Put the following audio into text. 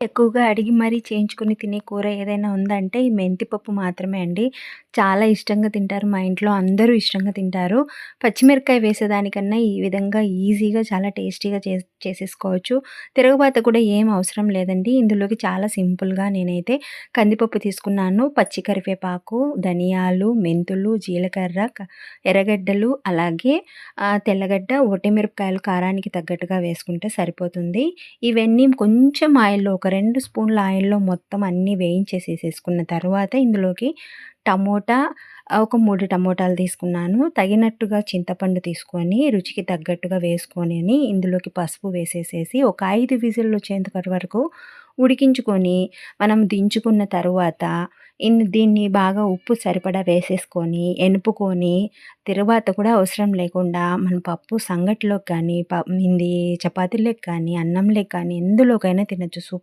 ఎక్కువగా అడిగి మరీ చేయించుకొని తినే కూర ఏదైనా ఉందంటే ఈ మెంతి పప్పు మాత్రమే అండి. చాలా ఇష్టంగా తింటారు. మా ఇంట్లో అందరూ ఇష్టంగా తింటారు. పచ్చిమిరపకాయ వేసేదానికన్నా ఈ విధంగా ఈజీగా చాలా టేస్టీగా చేసేసుకోవచ్చు. తిరగబాత కూడా ఏం అవసరం లేదండి. ఇందులోకి చాలా సింపుల్‌గా నేనైతే కందిపప్పు తీసుకున్నాను. పచ్చి కరివేపాకు, ధనియాలు, మెంతులు, జీలకర్ర, ఎర్రగడ్డలు అలాగే తెల్లగడ్డ, ఒట్టిమిరపకాయలు కారానికి తగ్గట్టుగా వేసుకుంటే సరిపోతుంది. ఇవన్నీ కొంచెం ఆయిల్‌లో ఒక 2 స్పూన్ల ఆయిల్‌లో మొత్తం అన్నీ వేయించేసేసేసుకున్న తర్వాత ఇందులోకి టమోటా ఒక 3 టమోటాలు తీసుకున్నాను. తగినట్టుగా చింతపండు తీసుకొని రుచికి తగ్గట్టుగా వేసుకొనిని ఇందులోకి పసుపు వేసేసేసి ఒక 5 విజిల్‌లొచ్చేంత వరకు ఉడికించుకొని మనం దించుకున్న తరువాత దీన్ని బాగా ఉప్పు సరిపడా వేసేసుకొని, ఎనుపుకొని తిరువాత కూడా అవసరం లేకుండా మన పప్పు సంగటిలోకి కానీ, చపాతీలోకి కానీ, అన్నంలోకి కానీ ఎందులోకైనా తినొచ్చు.